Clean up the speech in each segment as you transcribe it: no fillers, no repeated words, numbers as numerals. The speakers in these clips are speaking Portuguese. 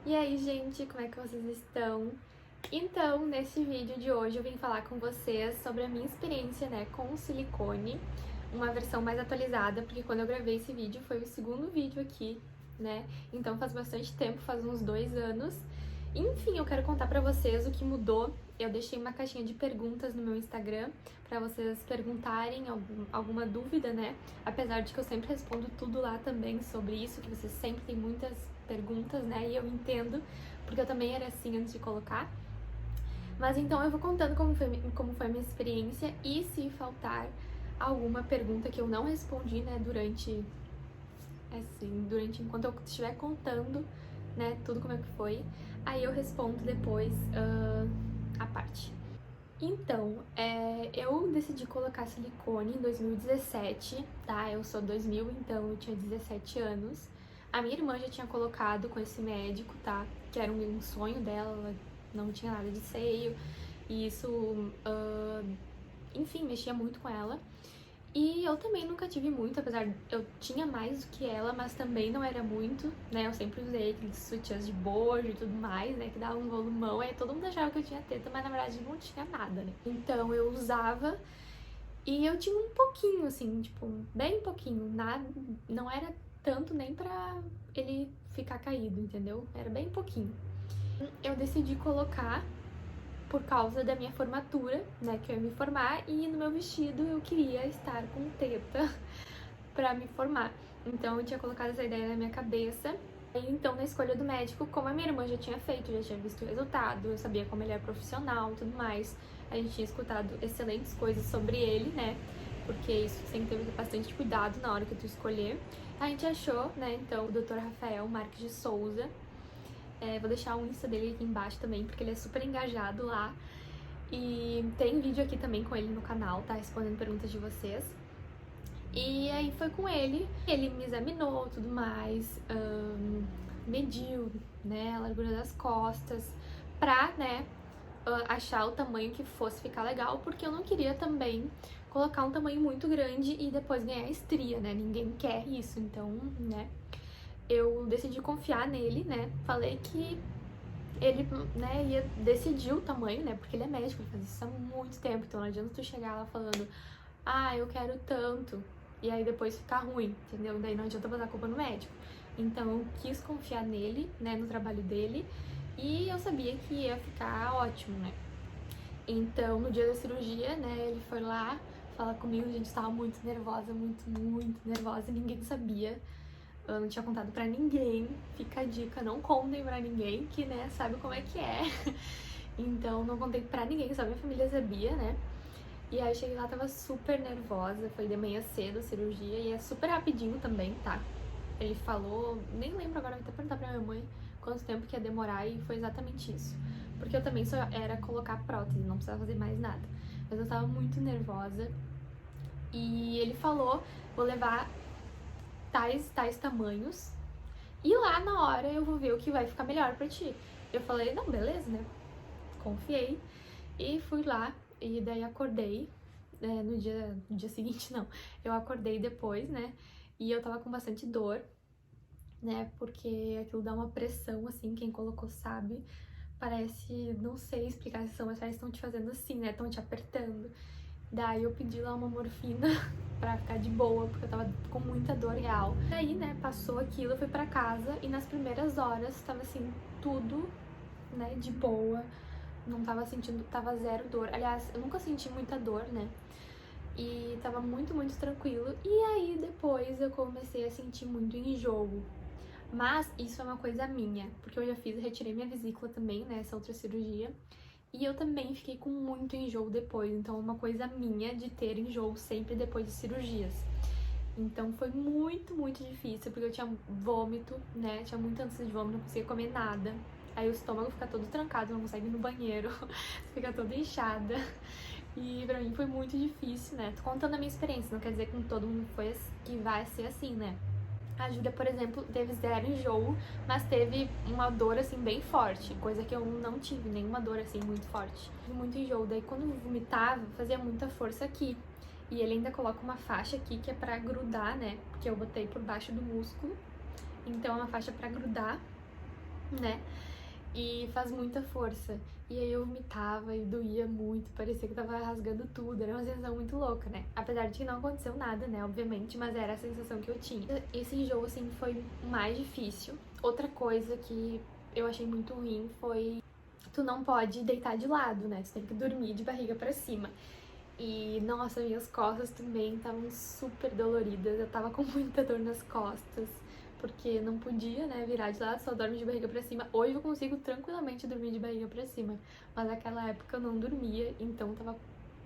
E aí, gente, como é que vocês estão? Então, nesse vídeo de hoje eu vim falar com vocês sobre a minha experiência, com o silicone, uma versão mais atualizada, porque quando eu gravei esse vídeo foi o segundo vídeo aqui, Então faz bastante tempo, faz uns 2 anos. Enfim, eu quero contar pra vocês o que mudou. Eu deixei uma caixinha de perguntas no meu Instagram pra vocês perguntarem alguma dúvida, Apesar de que eu sempre respondo tudo lá também sobre isso, que vocês sempre têm muitas perguntas, E eu entendo, porque eu também era assim antes de colocar. Mas então eu vou contando como foi a minha experiência e se faltar alguma pergunta que eu não respondi, durante enquanto eu estiver contando, tudo como é que foi, aí eu respondo depois a parte. Então, eu decidi colocar silicone em 2017, tá? Eu sou 2000, então eu tinha 17 anos. A minha irmã já tinha colocado com esse médico, tá? Que era um sonho dela, ela não tinha nada de seio. E isso, enfim, mexia muito com ela. E eu também nunca tive muito, apesar de eu tinha mais do que ela, mas também não era muito, Eu sempre usei aqueles sutiãs de bojo e tudo mais, Que dava um volumão, aí todo mundo achava que eu tinha teta, mas na verdade não tinha nada, Então eu usava e eu tinha um pouquinho, assim, tipo, bem pouquinho, nada, não era tanto nem pra ele ficar caído, entendeu? Era bem pouquinho. Eu decidi colocar por causa da minha formatura, que eu ia me formar, e no meu vestido eu queria estar com teta pra me formar. Então eu tinha colocado essa ideia na minha cabeça. E então, na escolha do médico, como a minha irmã já tinha feito, já tinha visto o resultado, eu sabia como ele é profissional e tudo mais, a gente tinha escutado excelentes coisas sobre ele, Porque isso sempre teve bastante cuidado na hora que tu escolher. A gente achou, então, o Dr. Rafael Marques de Souza. Vou deixar o Insta dele aqui embaixo também, porque ele é super engajado lá. E tem vídeo aqui também com ele no canal, tá? Respondendo perguntas de vocês. E aí foi com ele me examinou, tudo mais, mediu, a largura das costas, pra, achar o tamanho que fosse ficar legal, porque eu não queria também colocar um tamanho muito grande e depois ganhar estria, Ninguém quer isso, então, eu decidi confiar nele, Falei que ele, ia decidir o tamanho, porque ele é médico, ele faz isso há muito tempo, então não adianta tu chegar lá falando, eu quero tanto, e aí depois ficar ruim, entendeu? Daí não adianta botar a culpa no médico. Então eu quis confiar nele, no trabalho dele, e eu sabia que ia ficar ótimo, Então no dia da cirurgia, ele foi lá falar comigo, a gente tava muito nervosa, muito nervosa, ninguém sabia. Eu não tinha contado pra ninguém, fica a dica, não contem pra ninguém, que, sabe como é que é. Então, não contei pra ninguém, só minha família sabia, E aí, cheguei lá, tava super nervosa, foi de manhã cedo a cirurgia, e é super rapidinho também, tá? Ele falou, nem lembro agora, vou até perguntar pra minha mãe quanto tempo que ia demorar, e foi exatamente isso. Porque eu também só era colocar prótese, não precisava fazer mais nada. Mas eu tava muito nervosa, e ele falou, vou levar tais tamanhos, e lá na hora eu vou ver o que vai ficar melhor pra ti. Eu falei, não, beleza, Confiei e fui lá, e daí acordei, no dia seguinte não, eu acordei depois, e eu tava com bastante dor, porque aquilo dá uma pressão, assim, quem colocou sabe, parece, não sei explicar a sensação, mas parece que estão te fazendo assim, estão te apertando. Daí eu pedi lá uma morfina pra ficar de boa, porque eu tava com muita dor real. Daí, passou aquilo, eu fui pra casa e nas primeiras horas tava assim, tudo, de boa. Não tava sentindo, tava zero dor. Aliás, eu nunca senti muita dor, E tava muito tranquilo. E aí depois eu comecei a sentir muito enjoo. Mas isso é uma coisa minha, porque eu já retirei minha vesícula também, essa outra cirurgia. E eu também fiquei com muito enjoo depois, então é uma coisa minha de ter enjoo sempre depois de cirurgias. Então foi muito difícil, porque eu tinha vômito, tinha muita ânsia de vômito, não conseguia comer nada. Aí o estômago fica todo trancado, não consegue ir no banheiro, fica toda inchada. E pra mim foi muito difícil, Tô contando a minha experiência, não quer dizer que com todo mundo que vai ser assim, A Júlia, por exemplo, teve zero enjoo, mas teve uma dor, assim, bem forte, coisa que eu não tive, nenhuma dor, assim, muito forte. Tive muito enjoo, daí quando eu vomitava, fazia muita força aqui. E ele ainda coloca uma faixa aqui que é pra grudar, porque eu botei por baixo do músculo. Então é uma faixa pra grudar. né? E faz muita força. E aí eu vomitava e doía muito, parecia que tava rasgando tudo, era uma sensação muito louca, né? Apesar de que não aconteceu nada, né, obviamente, mas era a sensação que eu tinha. Esse enjoo, assim, foi mais difícil. Outra coisa que eu achei muito ruim foi tu não pode deitar de lado, né? Tu tem que dormir de barriga pra cima. E, nossa, minhas costas também estavam super doloridas. Eu tava com muita dor nas costas, porque não podia, né, virar de lado, só dorme de barriga pra cima. Hoje eu consigo tranquilamente dormir de barriga pra cima, mas naquela época eu não dormia, então eu tava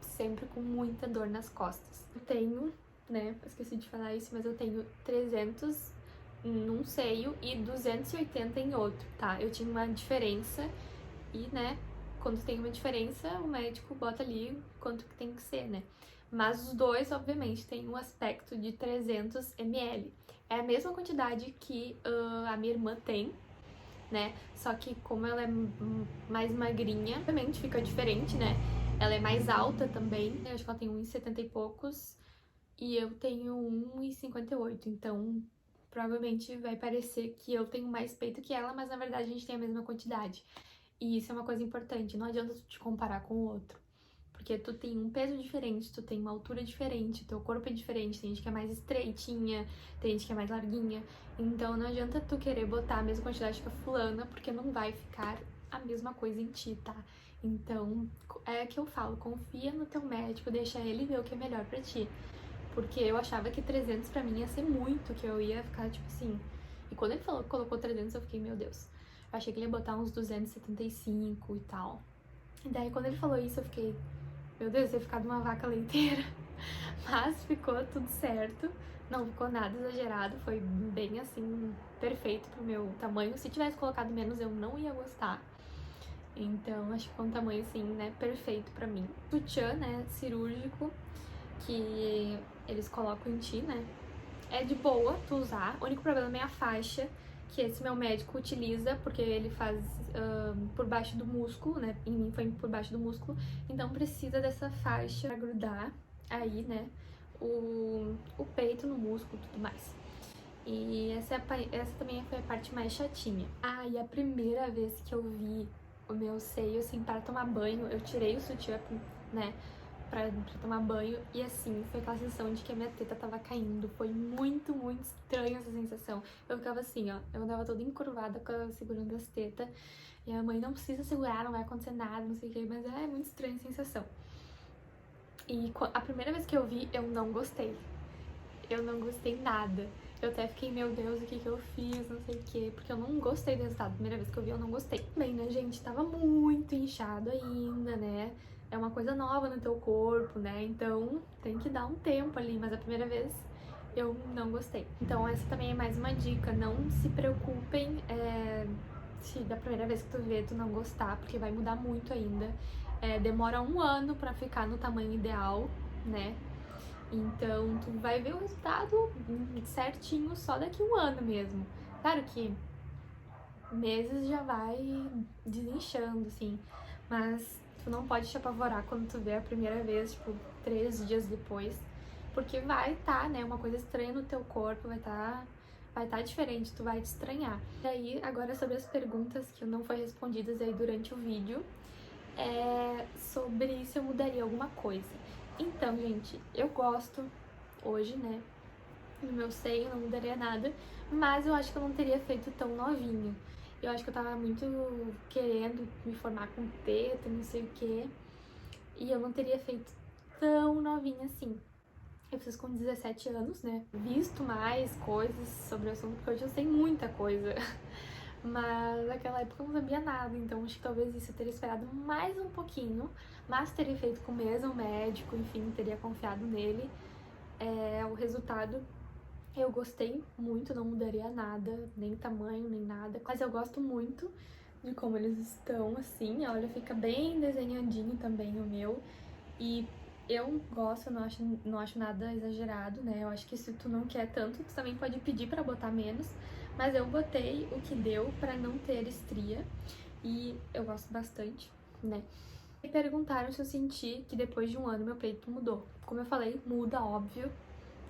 sempre com muita dor nas costas. Eu tenho, né, esqueci de falar isso, mas eu tenho 300 num seio e 280 em outro, tá? Eu tinha uma diferença e, né, quando tem uma diferença, o médico bota ali quanto que tem que ser, né? Mas os dois, obviamente, têm um aspecto de 300 ml. É a mesma quantidade que a minha irmã tem, né? Só que como ela é mais magrinha, obviamente fica diferente, né? Ela é mais alta também. Eu acho que ela tem 1,70 e poucos e eu tenho 1,58. Então, provavelmente vai parecer que eu tenho mais peito que ela, mas na verdade a gente tem a mesma quantidade. E isso é uma coisa importante, não adianta tu te comparar com o outro. Porque tu tem um peso diferente, tu tem uma altura diferente, teu corpo é diferente, tem gente que é mais estreitinha, tem gente que é mais larguinha. Então não adianta tu querer botar a mesma quantidade que a fulana, porque não vai ficar a mesma coisa em ti, tá? Então, é que eu falo, confia no teu médico, deixa ele ver o que é melhor pra ti. Porque eu achava que 300 pra mim ia ser muito, que eu ia ficar tipo assim. E quando ele falou que colocou 300, eu fiquei, meu Deus. Eu achei que ele ia botar uns 275 e tal. E daí quando ele falou isso, eu fiquei, meu Deus, eu ia ficar de uma vaca leiteira. Mas ficou tudo certo. Não ficou nada exagerado, foi bem assim, perfeito pro meu tamanho. Se tivesse colocado menos, eu não ia gostar. Então, acho que foi um tamanho assim, né, perfeito pra mim. Sutiã, né, cirúrgico, que eles colocam em ti, né, é de boa tu usar. O único problema é a faixa, que esse meu médico utiliza, porque ele faz por baixo do músculo, né? Em mim foi por baixo do músculo. Então precisa dessa faixa pra grudar aí, né? O peito no músculo e tudo mais. E essa também foi a parte mais chatinha. Ah, e a primeira vez que eu vi o meu seio, assim, para tomar banho, eu tirei o sutiã, né? Pra tomar banho, e assim, foi aquela sensação de que a minha teta tava caindo. Foi muito, muito estranha essa sensação. Eu ficava assim, ó, eu andava toda encurvada, segurando as tetas, e a mãe, não precisa segurar, não vai acontecer nada, não sei o que, mas é muito estranha a sensação. E a primeira vez que eu vi, eu não gostei. Eu não gostei nada. Eu até fiquei, meu Deus, o que que eu fiz, não sei o que, porque eu não gostei do resultado. A primeira vez que eu vi, eu não gostei. Bem, né, gente, tava muito inchado ainda, né? É uma coisa nova no teu corpo, né? Então tem que dar um tempo ali, mas a primeira vez eu não gostei. Então essa também é mais uma dica, não se preocupem se da primeira vez que tu vê tu não gostar, porque vai mudar muito ainda. Demora 1 ano pra ficar no tamanho ideal, né? Então, tu vai ver o resultado certinho só daqui 1 ano mesmo. Claro que meses já vai desinchando, assim, mas tu não pode te apavorar quando tu vê a primeira vez, tipo, 3 dias depois, porque vai tá, né, uma coisa estranha no teu corpo, vai tá diferente, tu vai te estranhar. E aí, agora sobre as perguntas que não foram respondidas aí durante o vídeo, sobre se eu mudaria alguma coisa. Então, gente, eu gosto hoje, né, no meu seio, não mudaria nada, mas eu acho que eu não teria feito tão novinha. Eu acho que eu tava muito querendo me formar com teta, não sei o quê, e eu não teria feito tão novinha assim. Eu fiz com 17 anos, né, visto mais coisas sobre o assunto, porque hoje eu sei muita coisa. Mas naquela época eu não sabia nada, então acho que talvez isso eu teria esperado mais um pouquinho, mas teria feito com o mesmo médico, enfim, teria confiado nele. O resultado eu gostei muito, não mudaria nada, nem tamanho, nem nada, mas eu gosto muito de como eles estão, assim, olha, fica bem desenhadinho também o meu, e eu gosto, não acho nada exagerado, né, eu acho que se tu não quer tanto, tu também pode pedir pra botar menos, mas eu botei o que deu pra não ter estria, e eu gosto bastante, né. Me perguntaram se eu senti que depois de 1 ano meu peito mudou. Como eu falei, muda, óbvio,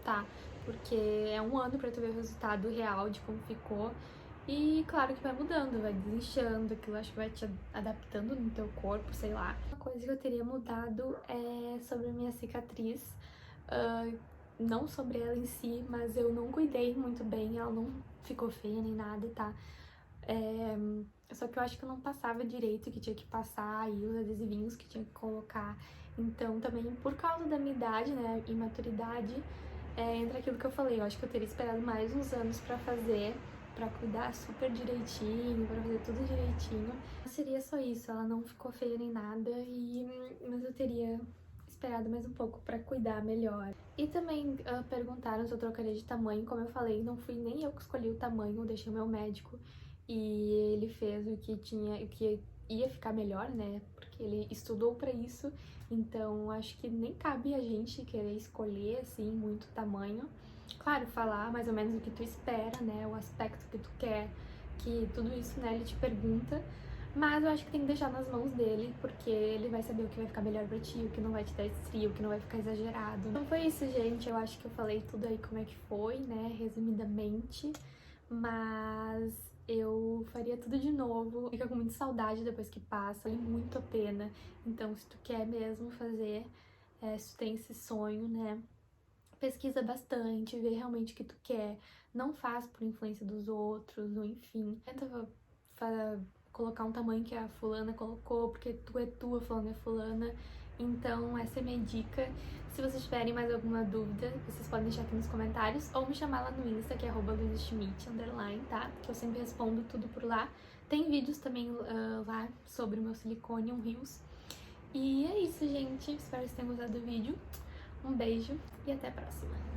tá? Porque é 1 ano pra tu ver o resultado real de como ficou. E claro que vai mudando, vai desinchando, aquilo acho que vai te adaptando no teu corpo, sei lá. Uma coisa que eu teria mudado é sobre a minha cicatriz. ah, não sobre ela em si, mas eu não cuidei muito bem, ela não ficou feia nem nada, tá? Só que eu acho que eu não passava direito o que tinha que passar e os adesivinhos que tinha que colocar. Então, também por causa da minha idade, né, imaturidade, entra aquilo que eu falei. Eu acho que eu teria esperado mais uns anos pra fazer, pra cuidar super direitinho, pra fazer tudo direitinho. Seria só isso, ela não ficou feia nem nada, mas eu teria esperado mais um pouco pra cuidar melhor. E também perguntaram se eu trocaria de tamanho. Como eu falei, não fui nem eu que escolhi o tamanho, eu deixei o meu médico e ele fez o que tinha, o que ia ficar melhor, né? Porque ele estudou pra isso. Então acho que nem cabe a gente querer escolher assim muito tamanho. Claro, falar mais ou menos o que tu espera, né? O aspecto que tu quer, que tudo isso, né, ele te pergunta. Mas eu acho que tem que deixar nas mãos dele, porque ele vai saber o que vai ficar melhor pra ti, o que não vai te dar estria, o que não vai ficar exagerado. Então foi isso, gente. Eu acho que eu falei tudo aí como é que foi, né, resumidamente. Mas eu faria tudo de novo. Fica com muita saudade depois que passa, vale muito a pena. Então, se tu quer mesmo fazer, se tu tem esse sonho, né, pesquisa bastante, vê realmente o que tu quer. Não faz por influência dos outros, ou enfim. Tenta colocar um tamanho que a fulana colocou, porque tu é tua, fulana é fulana. Então, essa é a minha dica. Se vocês tiverem mais alguma dúvida, vocês podem deixar aqui nos comentários ou me chamar lá no Insta, que é @luisaschmidt_, tá? Que eu sempre respondo tudo por lá. Tem vídeos também lá sobre o meu silicone, um rios. E é isso, gente. Espero que vocês tenham gostado do vídeo. Um beijo e até a próxima.